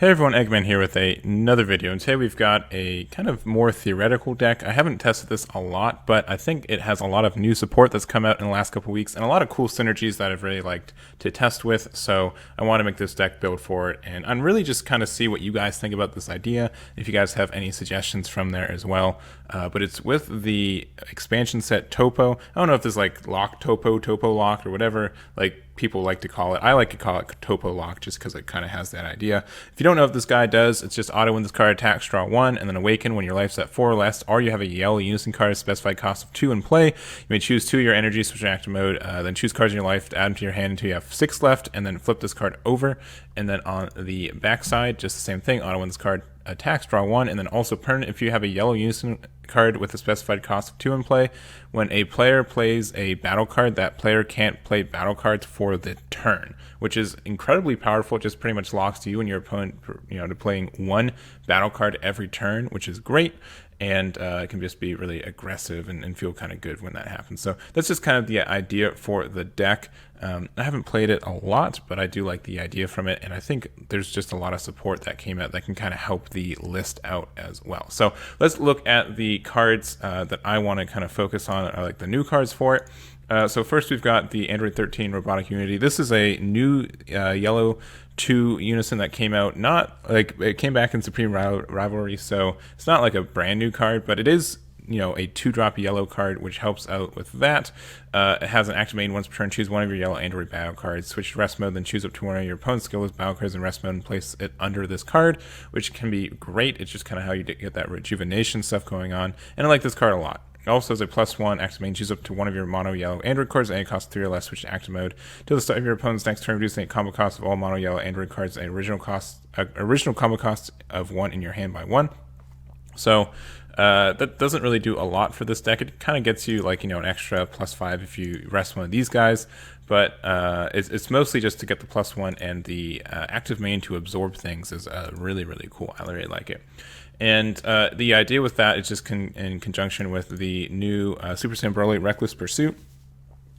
Hey everyone, Egman here with another video, and today we've got a kind of more theoretical deck. I haven't tested this a lot, but I think it has a lot of new support that's come out in the last couple weeks, and a lot of cool synergies that I've really liked to test with, so I want to make this deck build for it, and I'm really just kind of see what you guys think about this idea, if you guys have any suggestions from there as well. But it's with the expansion set Toppo. I don't know if there's like Lock Toppo, Toppo Lock, or whatever like people like to call it. I like to call it Toppo Lock just because it kind of has that idea. If you don't know what this guy does, it's just auto when this card attacks, draw 1, and then awaken when your life's at 4 or less, or you have a yellow unison card, specified cost of 2 in play. You may choose 2 of your energy, switch to active mode, then choose cards in your life to add them to your hand until you have 6 left, and then flip this card over. And then on the back side, just the same thing, auto when this card attacks, draw 1, and then also permanent if you have a yellow unison card with a specified cost of 2 in play. When a player plays a battle card, that player can't play battle cards for the turn, which is incredibly powerful. It just pretty much locks you and your opponent, to playing 1 battle card every turn, which is great. And it can just be really aggressive and feel kind of good when that happens. So that's just kind of the idea for the deck. I haven't played it a lot, but I do like the idea from it, and I think there's just a lot of support that came out that can kind of help the list out as well. So let's look at the cards that I want to kind of focus on, or like the new cards for it. So first we've got the Aandroidd 13 Robotic Unity. This is a new yellow 2 unison that came out, not like it came back in Supreme Rivalry, so it's not like a brand new card, but it is a 2-drop yellow card, which helps out with that. It has an activate once per turn. Choose one of your yellow Aandroidd battle cards, switch to rest mode, then choose up to one of your opponent's skill list battle cards in rest mode and place it under this card, which can be great. It's just kind of how you get that rejuvenation stuff going on, and I like this card a lot. It also has a +1 activate. Choose up to one of your mono yellow Aandroidd cards and it costs 3 or less, switch to active mode. Till the start of your opponent's next turn, reducing the combo cost of all mono yellow Aandroidd cards and original combo cost of 1 in your hand by 1. So that doesn't really do a lot for this deck. It kind of gets you like an extra +5 if you rest one of these guys, but it's mostly just to get the +1, and the active main to absorb things is really cool. I really like it. And the idea with that is just in conjunction with the new Super Saiyan Broly Reckless Pursuit.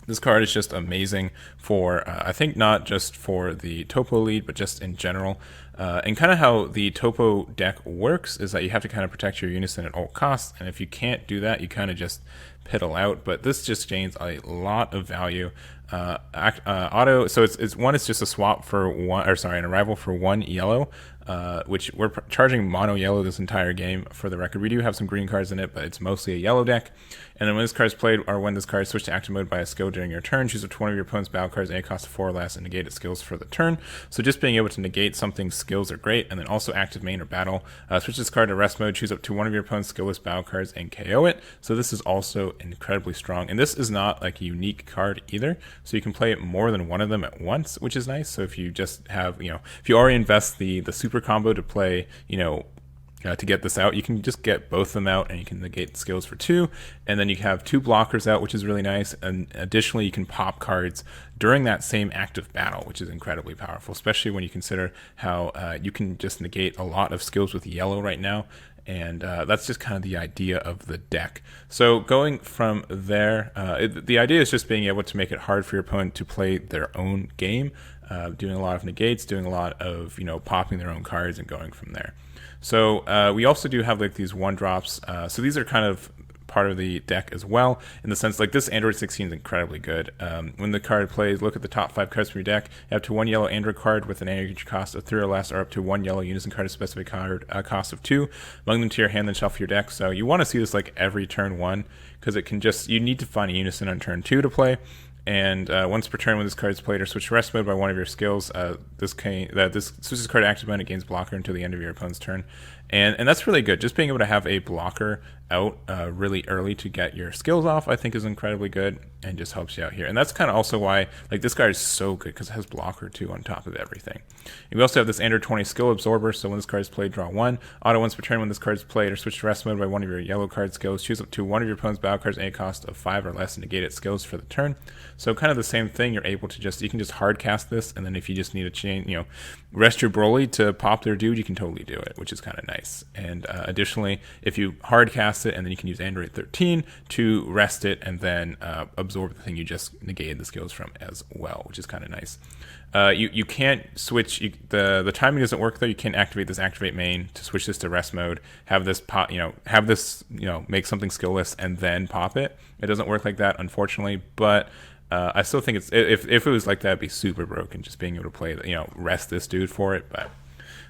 This card is just amazing for, I think, not just for the Toppo lead, but just in general. And kind of how the Toppo deck works is that you have to kind of protect your unison at all costs, and if you can't do that, you kind of just piddle out. But this just gains a lot of value. Auto, so it's just a swap for one, or sorry, an arrival for 1 yellow. Which we're charging mono yellow this entire game, for the record. We do have some green cards in it, but it's mostly a yellow deck. And then when this card is played, or when this card is switched to active mode by a skill during your turn, choose one of your opponent's battle cards and it costs 4 or less and negate its skills for the turn. So just being able to negate something's skills are great. And then also active main or battle. Switch this card to rest mode, choose up to one of your opponent's skill list battle cards and KO it. So this is also incredibly strong. And this is not like a unique card either. So you can play more than one of them at once, which is nice. So if you just have, if you already invest the super combo to play, to get this out, you can just get both of them out and you can negate the skills for 2, and then you have 2 blockers out, which is really nice. And additionally, you can pop cards during that same active battle, which is incredibly powerful, especially when you consider how you can just negate a lot of skills with yellow right now. And that's just kind of the idea of the deck. So going from there, the idea is just being able to make it hard for your opponent to play their own game, doing a lot of negates, doing a lot of popping their own cards and going from there. So we also do have like these 1-drops. So these are kind of part of the deck as well, in the sense like this Aandroidd 16 is incredibly good. When the card plays, look at the top 5 cards from your deck. You have to 1 yellow Aandroidd card with an energy cost of 3 or less, or up to 1 yellow unison card, a specific card cost of 2. Among them to your hand, then shuffle your deck. So you want to see this like every turn 1, because it can just, you need to find a unison on turn 2 to play. And once per turn when this card is played or switch to rest mode by one of your skills, this switches card active mode, it gains blocker until the end of your opponent's turn. And that's really good. Just being able to have a blocker out really early to get your skills off, I think, is incredibly good and just helps you out here. And that's kind of also why this card is so good, because it has blocker too on top of everything. And we also have this Aandroidd 20 skill absorber, so when this card is played, draw 1. Auto once per turn when this card is played or switch to rest mode by one of your yellow card skills, choose up to one of your opponent's battle cards a cost of 5 or less and negate its skills for the turn. So kind of the same thing, you're able to you can just hard cast this, and then if you just need to rest your Broly to pop their dude, you can totally do it, which is kind of nice. nice. And additionally, if you hard cast it, and then you can use Aandroidd 13 to rest it and then absorb the thing you just negated the skills from as well, which is kind of nice. You can't switch, the timing doesn't work though. You can't activate this activate main to switch this to rest mode, have this pop, make something skillless and then pop it. It doesn't work like that, unfortunately, but I still think it's, if it was like that, it'd be super broken, just being able to play, rest this dude for it. But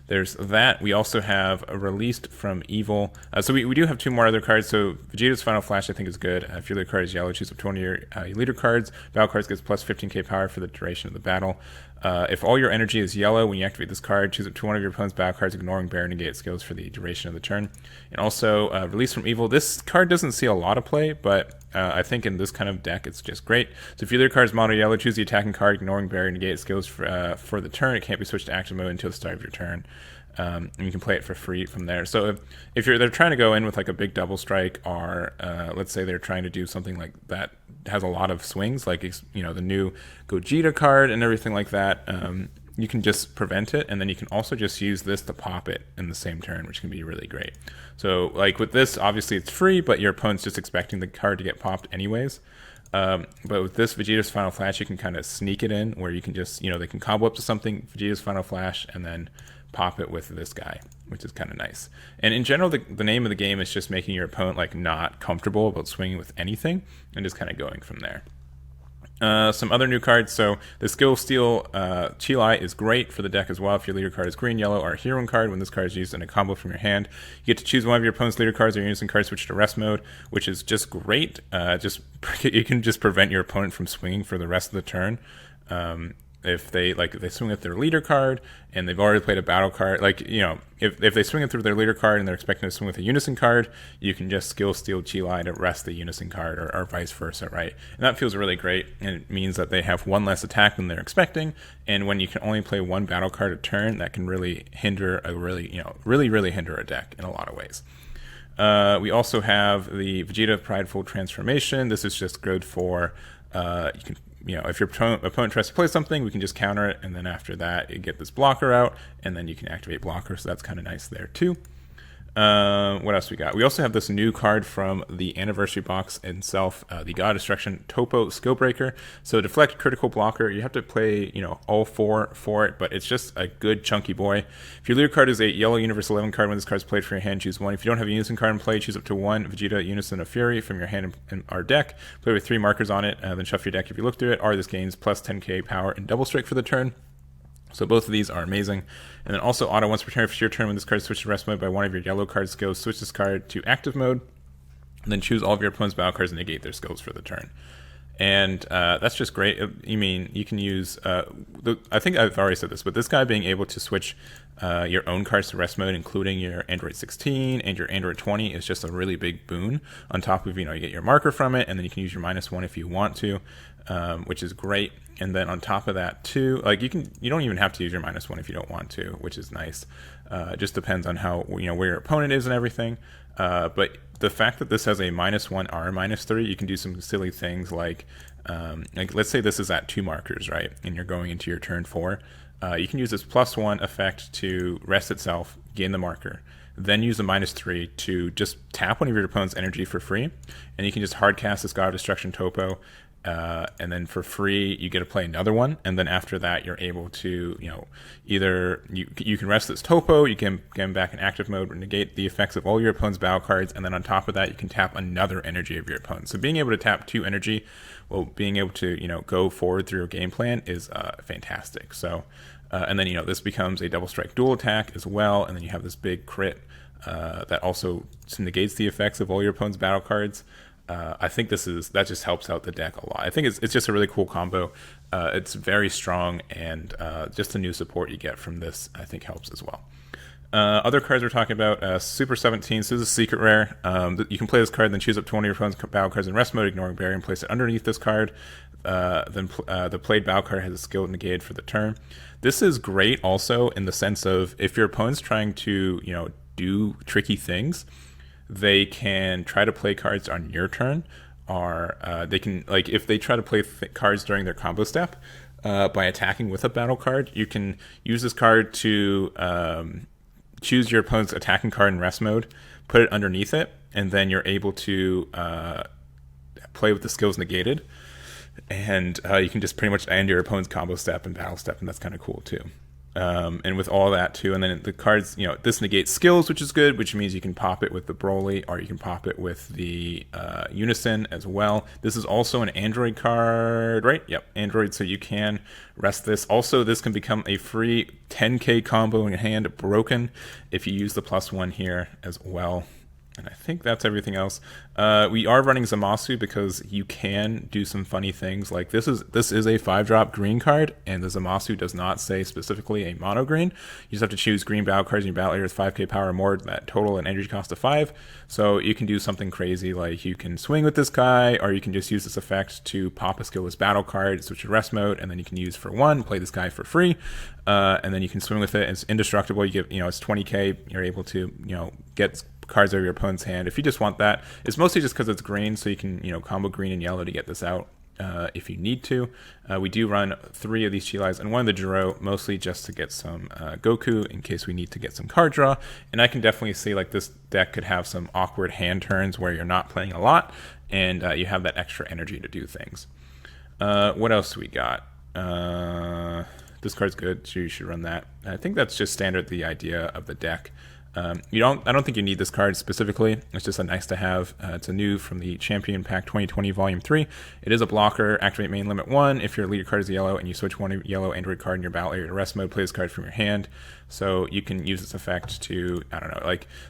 there's that. We also have a released from Evil. So we do have two more other cards. So Vegeta's Final Flash I think is good. If your leader card is yellow, choose up 20 of your leader cards. Battle cards gets plus 15k power for the duration of the battle. If all your energy is yellow when you activate this card, choose up to one of your opponent's battle cards, ignoring bear negate skills for the duration of the turn. And also, Release from Evil. This card doesn't see a lot of play, but I think in this kind of deck, it's just great. So if your leader card is mono yellow, choose the attacking card, ignoring bear negate skills for the turn. It can't be switched to active mode until the start of your turn. And you can play it for free from there. So if they're trying to go in with like a big double strike, or let's say they're trying to do something like that has a lot of swings, like the new Gogeta card and everything like that, you can just prevent it, and then you can also just use this to pop it in the same turn, which can be really great. So like with this, obviously it's free, but your opponent's just expecting the card to get popped anyways. But with this Vegeta's Final Flash, you can kind of sneak it in, where you can just, they can combo up to something, Vegeta's Final Flash, and then pop it with this guy, which is kind of nice. And in general, the name of the game is just making your opponent like not comfortable about swinging with anything, and just kind of going from there. Some other new cards. So the Skill Steal Chilai is great for the deck as well. If your leader card is green, yellow, or a hero card, when this card is used in a combo from your hand, you get to choose one of your opponent's leader cards or your unison card, switch to rest mode, which is just great. You can just prevent your opponent from swinging for the rest of the turn. If they swing at their leader card and they've already played a battle card, if they swing it through their leader card and they're expecting to swing with a unison card, you can just Skill Steal Chilai to rest the unison card, or vice versa, right? And that feels really great, and it means that they have one less attack than they're expecting. And when you can only play one battle card a turn, that can really hinder really hinder a deck in a lot of ways. We also have the Vegeta Prideful Transformation. This is just good for you can. If your opponent tries to play something, we can just counter it, and then after that, you get this blocker out, and then you can activate blocker, so that's kind of nice there too. What else we got? We also have this new card from the Anniversary Box itself, the God Destruction Toppo Skillbreaker. So Deflect, Critical Blocker, you have to play, all four for it, but it's just a good chunky boy. If your leader card is a yellow Universe 11 card, when this card is played from your hand, choose one. If you don't have a Unison card in play, choose up to one Vegeta Unison of Fury from your hand in our deck. Play with 3 markers on it, then shuffle your deck if you look through it, or this gains plus 10k power and double strike for the turn. So both of these are amazing. And then also auto once per turn, if it's your turn when this card is switched to rest mode by one of your yellow cards, go switch this card to active mode, and then choose all of your opponent's battle cards and negate their skills for the turn. And that's just great. You can use, I think I've already said this, but this guy being able to switch your own cards to rest mode, including your Aandroidd 16 and your Aandroidd 20, is just a really big boon. On top of, you get your marker from it, and then you can use your -1 if you want to, which is great. And then on top of that too, you don't even have to use your -1 if you don't want to, which is nice. It just depends on how, where your opponent is and everything. But the fact that this has a -1 or -3, you can do some silly things like let's say this is at 2 markers, right? And you're going into your turn 4. You can use this +1 effect to rest itself, gain the marker, then use the -3 to just tap one of your opponent's energy for free. And you can just hard cast this God of Destruction Toppo, and then for free you get to play another one, and then after that you're able to either you can rest this Toppo, you can get him back in active mode, negate the effects of all your opponent's battle cards, and then on top of that you can tap another energy of your opponent. So being able to tap 2 energy while being able to go forward through your game plan is fantastic. So and then this becomes a double strike dual attack as well, and then you have this big crit that also negates the effects of all your opponent's battle cards. I think that just helps out the deck a lot. I think it's just a really cool combo. It's very strong, and just the new support you get from this, I think, helps as well. Other cards we're talking about, Super 17. So this is a secret rare. You can play this card, then choose up to one of your opponent's battle cards in rest mode, ignoring barrier, and place it underneath this card. Then the played battle card has a skill negated for the turn. This is great also in the sense of if your opponent's trying to do tricky things, they can try to play cards on your turn, or they can, if they try to play cards during their combo step by attacking with a battle card, you can use this card to choose your opponent's attacking card in rest mode, put it underneath it, and then you're able to play with the skills negated. And you can just pretty much end your opponent's combo step and battle step, and that's kind of cool too. And with all that too, and then the cards, this negates skills, which is good, which means you can pop it with the Broly, or you can pop it with the Unison as well. This is also an Aandroidd card, right? Yep, Aandroidd, so you can rest this. Also, this can become a free 10k combo in hand, broken, if you use the +1 here as well. And I think that's everything else. We are running Zamasu because you can do some funny things. Like this is a 5-drop green card, and the Zamasu does not say specifically a mono green. You just have to choose green battle cards in your battle area with 5k power or more, that total and energy cost of 5. So you can do something crazy, like you can swing with this guy, or you can just use this effect to pop a skillless battle card, switch to rest mode, and then you can use for 1, play this guy for free, and then you can swing with it. It's indestructible. You get, it's 20k. You're able to, get cards over your opponent's hand. If you just want that, it's mostly just because it's green, so you can combo green and yellow to get this out if you need to. We do run 3 of these Chilais and 1 of the Jiro, mostly just to get some Goku in case we need to get some card draw. And I can definitely see like this deck could have some awkward hand turns where you're not playing a lot and you have that extra energy to do things. What else we got? This card's good, so you should run that. I think that's just standard, the idea of the deck. I don't think you need this card specifically. It's just a nice to have. It's a new from the Champion Pack 2020 Volume 3. It is a blocker. Activate main limit 1. If your leader card is yellow and you switch one yellow Aandroidd card in your battle area to rest mode, play this card from your hand. So you can use this effect to,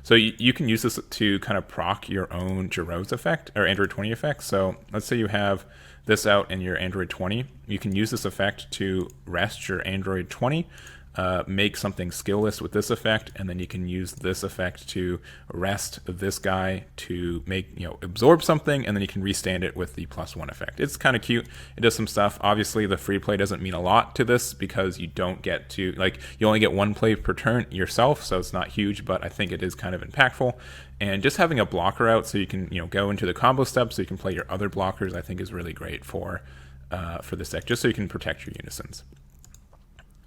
so you can use this to kind of proc your own Jiro's effect, or Aandroidd 20 effect. So let's say you have this out in your Aandroidd 20. You can use this effect to rest your Aandroidd 20. Make something skillless with this effect, and then you can use this effect to rest this guy to make, absorb something, and then you can restand it with the +1 effect. It's kind of cute. It does some stuff. Obviously, the free play doesn't mean a lot to this because you don't get to, you only get 1 play per turn yourself, so it's not huge, but I think it is kind of impactful. And just having a blocker out so you can, go into the combo steps so you can play your other blockers, I think is really great for this deck, just so you can protect your Unisons.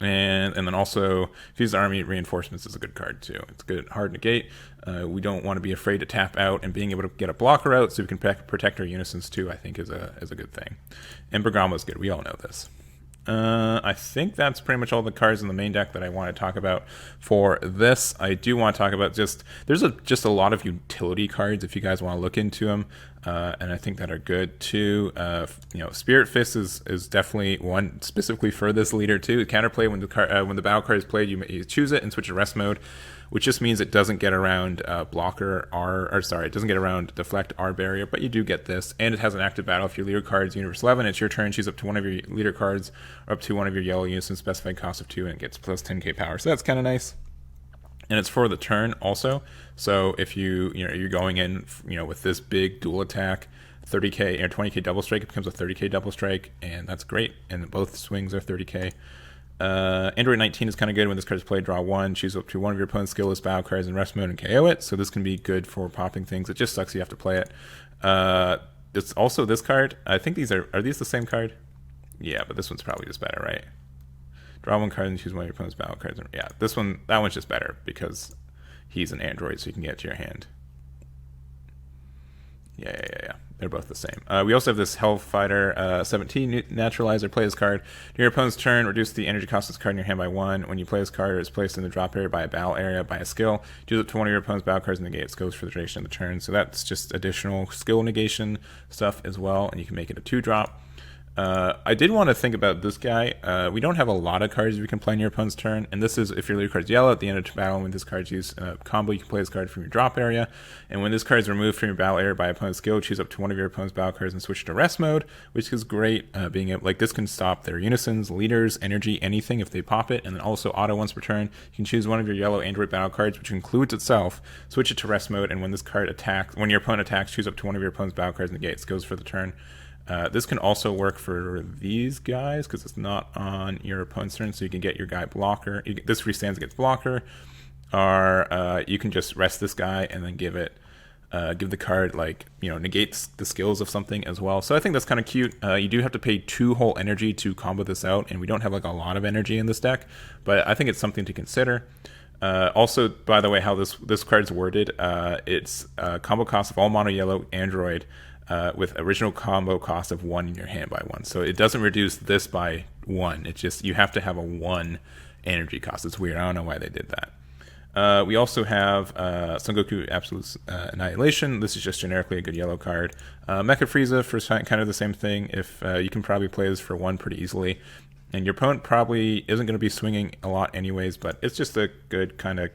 And then also, Fused Army Reinforcements is a good card too. It's good, hard negate. We don't want to be afraid to tap out, and being able to get a blocker out so we can protect our Unisons too, I think is a good thing. And Bergamo is good. We all know this. I think that's pretty much all the cards in the main deck that I want to talk about for this. I do want to talk about there's just a lot of utility cards if you guys want to look into them, and I think that are good too. Spirit Fist is definitely one specifically for this leader too. Counterplay when the battle card is played, you choose it and switch to rest mode, which just means it doesn't get around it doesn't get around deflect R barrier, but you do get this, and it has an active battle. If your leader card is Universe 11, it's your turn, choose up to one of your leader cards, or up to one of your yellow Unisons, specified cost of 2, and it gets plus 10k power, so that's kind of nice. And it's for the turn also, so if you're going in, with this big dual attack, 30k or 20k double strike, it becomes a 30k double strike, and that's great, and both swings are 30k. Aandroidd 19 is kind of good. When this card is played, draw 1, choose up to one of your opponent's skillless battle cards in rest mode and KO it. So this can be good for popping things. It just sucks you have to play it. It's also this card. I think these are these the same card? Yeah, but this one's probably just better, right? Draw 1 card and choose one of your opponent's battle cards. Yeah, that one's just better because he's an Aandroidd, so you can get it to your hand. Yeah. They're both the same. We also have this Hellfighter 17 Naturalizer. Play this card. During your opponent's turn, reduce the energy cost of this card in your hand by 1. When you play this card, it is placed in the drop area by a battle area by a skill. Choose up to one of your opponent's battle cards and negate its goes for the duration of the turn. So that's just additional skill negation stuff as well, and you can make it a 2-drop. I did want to think about this guy. We don't have a lot of cards you can play in your opponent's turn, and this is if your leader card's yellow at the end of the battle. When this card's used combo, you can play this card from your drop area, and when this card is removed from your battle area by opponent's skill, choose up to one of your opponent's battle cards and switch to rest mode, which is great. Being able, this can stop their Unisons, leaders, energy, anything if they pop it, and then also auto once per turn. You can choose one of your yellow Aandroidd battle cards, which includes itself, switch it to rest mode, and when this card attacks, when your opponent attacks, choose up to one of your opponent's battle cards and negate its goes for the turn. This can also work for these guys because it's not on your opponent's turn, so you can get your guy blocker. This restands against blocker, or you can just rest this guy and then give the card negates the skills of something as well. So I think that's kind of cute. You do have to pay 2 whole energy to combo this out, and we don't have a lot of energy in this deck, but I think it's something to consider. Also, by the way, how this card's worded, it's combo cost of all mono yellow Aandroidd with original combo cost of 1 in your hand by 1. So it doesn't reduce this by 1. It's just you have to have a 1 energy cost. It's weird. I don't know why they did that. We also have Son Goku Absolute Annihilation. This is just generically a good yellow card. Mecha Frieza for kind of the same thing. If you can probably play this for 1 pretty easily. And your opponent probably isn't going to be swinging a lot anyways, but it's just a good kind of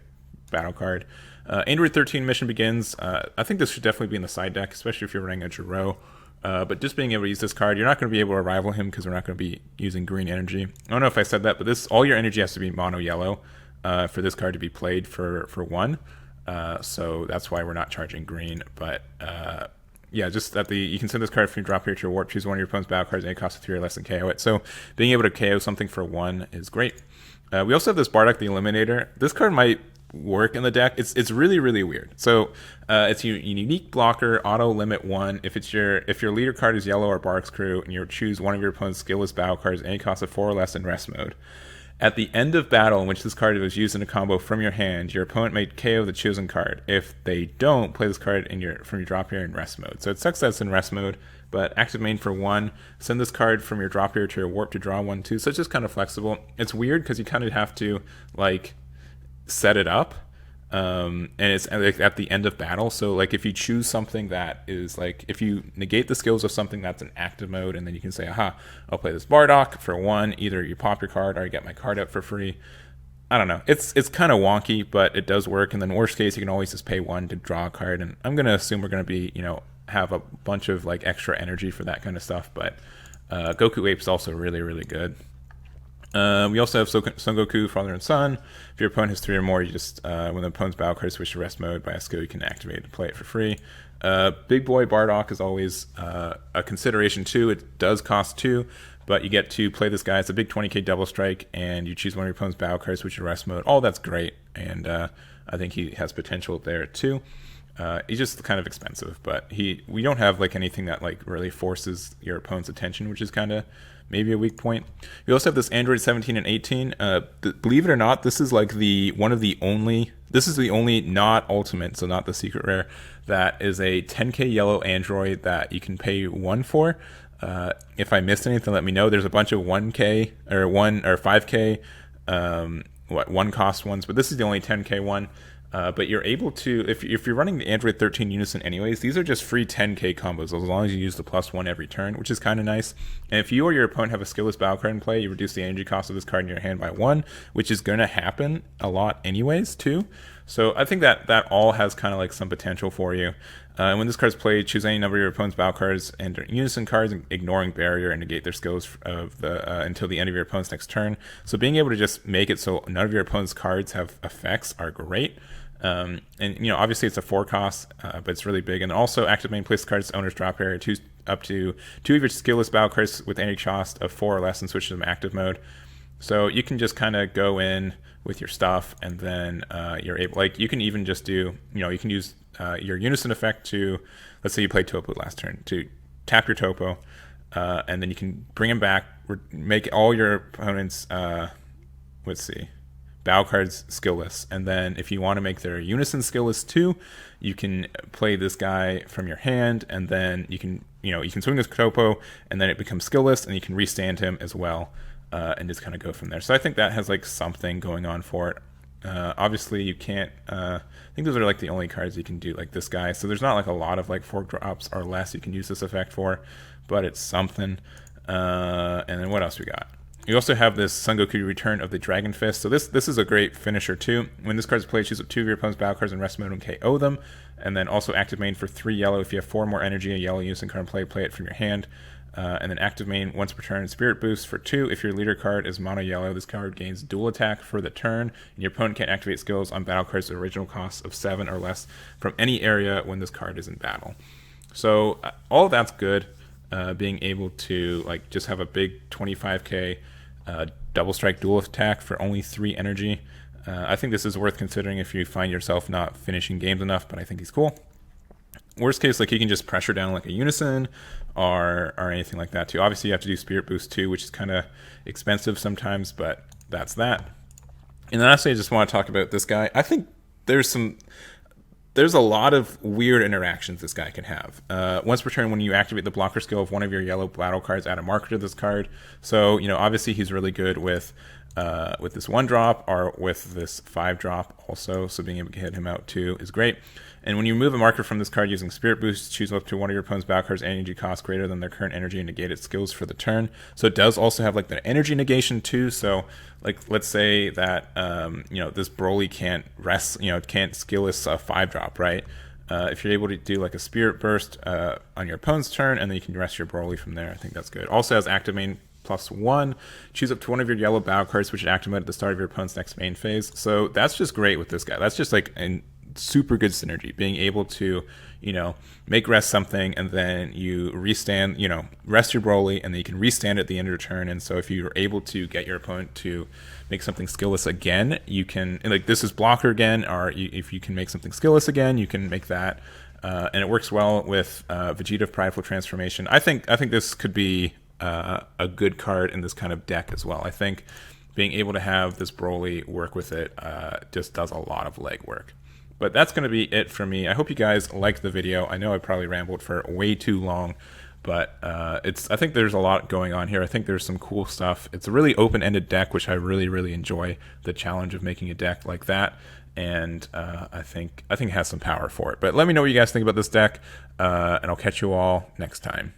battle card. Aandroidd 13 mission begins. I think this should definitely be in the side deck, especially if you're running a Jiro. But just being able to use this card, you're not going to be able to rival him because we're not going to be using green energy. I don't know if I said that, but all your energy has to be mono yellow for this card to be played for 1. So that's why we're not charging green. But yeah, just that you can send this card from your drop here to your warp, choose one of your opponent's battle cards, and it costs 3 or less, and KO it. So being able to KO something for 1 is great. We also have this Bardock the Eliminator. This card might work in the deck. It's really, really weird. So it's a unique blocker, auto limit 1. If your leader card is yellow or Bardock's Crew, and you choose one of your opponent's skillless battle cards, and it costs 4 or less in rest mode. At the end of battle in which this card was used in a combo from your hand, your opponent may KO the chosen card. If they don't, play this card from your drop here in rest mode. So it sucks that it's in rest mode, but active main for 1. Send this card from your drop here to your warp to draw 1, 2. So it's just kind of flexible. It's weird because you kind of have to like set it up. And it's like at the end of battle. So like if you choose something that is like, if you negate the skills of something that's in active mode, and then you can say, aha, I'll play this Bardock for 1. Either you pop your card or you get my card out for free. I don't know. It's kind of wonky, but it does work. And then worst case, you can always just pay 1 to draw a card. And I'm going to assume we're going to be, have a bunch of like extra energy for that kind of stuff. But Goku Ape's also really, really good. We also have Son Goku, Father and Son. If your opponent has 3 or more, you just, when the opponent's battle card switch to rest mode by a skill, you can activate it to play it for free. Big Boy Bardock is always a consideration too. It does cost 2, but you get to play this guy. It's a big 20k double strike, and you choose one of your opponent's battle cards, switch to rest mode. All that's great, and I think he has potential there too. He's just kind of expensive, but we don't have like anything that like really forces your opponent's attention, which is kind of maybe a weak point. We also have this Aandroidd 17 and 18. Believe it or not, this is like the only not ultimate, so not the secret rare, that is a 10k yellow Aandroidd that you can pay 1 for. If I missed anything, let me know. There's a bunch of 1k or 5k, 1 cost ones, but this is the only 10k one. But you're able to, if you're running the Aandroidd 13 unison anyways, these are just free 10k combos as long as you use the +1 every turn, which is kind of nice. And if you or your opponent have a skillless battle card in play, you reduce the energy cost of this card in your hand by 1, which is going to happen a lot anyways too. So I think that all has kind of like some potential for you. And when this card's played, choose any number of your opponent's battle cards and unison cards, ignoring barrier, and negate their skills until the end of your opponent's next turn. So being able to just make it so none of your opponent's cards have effects are great. And obviously it's a 4 cost, but it's really big. And also active main, place cards owner's drop area, up to 2 of your skillless battle cards with any cost of 4 or less and switch to them active mode. So you can just kind of go in with your stuff, and then you're able, like, you can even just do, you can use your unison effect to, let's say you played Toppo last turn, to tap your Toppo, and then you can bring him back, make all your opponents, battle cards skillless, and then if you want to make their unison skillless too, you can play this guy from your hand, and then you can swing this Toppo, and then it becomes skillless, and you can restand him as well, and just kind of go from there. So I think that has like something going on for it. Obviously you can't, I think those are like the only cards you can do, like this guy. So there's not like a lot of like 4 drops or less you can use this effect for, but it's something. And then what else we got? You also have this Son Goku Return of the Dragon Fist. So this is a great finisher too. When this card is played, choose up 2 of your opponent's battle cards in rest mode and KO them. And then also active main for 3 yellow. If you have 4 more energy, a yellow unison card in play it from your hand. And then active main once per turn, Spirit Boost for 2. If your leader card is mono yellow, this card gains dual attack for the turn, and your opponent can't activate skills on battle cards with original cost of 7 or less from any area when this card is in battle. So all of that's good. Being able to like just have a big 25k double strike dual attack for only 3 energy. I think this is worth considering if you find yourself not finishing games enough, but I think he's cool. Worst case, like, he can just pressure down like a unison or anything like that too. Obviously you have to do Spirit Boost too, which is kind of expensive sometimes, but that's that. And lastly, I just want to talk about this guy. I think there's some there's a lot of weird interactions this guy can have. Once per turn, when you activate the blocker skill of one of your yellow battle cards, add a marker to this card. So, you know, obviously he's really good with this 1-drop or with this 5-drop also. So being able to hit him out too is great. And when you move a marker from this card using Spirit Boost, choose up to one of your opponent's battle cards' energy cost greater than their current energy and negate its skills for the turn. So it does also have like the energy negation too. So like let's say that you know, this Broly can't rest, you know, can't skillless a 5-drop, right? If you're able to do like a Spirit Burst on your opponent's turn, and then you can rest your Broly from there, I think that's good. Also has active main +1. Choose up to one of your yellow battle cards, which should activate at the start of your opponent's next main phase. So that's just great with this guy. That's just like an super good synergy, being able to, you know, make rest something and then you restand, you know, rest your Broly and then you can restand at the end of your turn. And so if you're able to get your opponent to make something skillless again, you can, like this is blocker again, or if you can make something skillless again, you can make that. And it works well with Vegeta Prideful Transformation. I think this could be a good card in this kind of deck as well. I think being able to have this Broly work with it just does a lot of legwork. But that's going to be it for me. I hope you guys liked the video. I know I probably rambled for way too long, but I think there's a lot going on here. I think there's some cool stuff. It's a really open-ended deck, which I really, really enjoy, the challenge of making a deck like that. And I think it has some power for it. But let me know what you guys think about this deck, and I'll catch you all next time.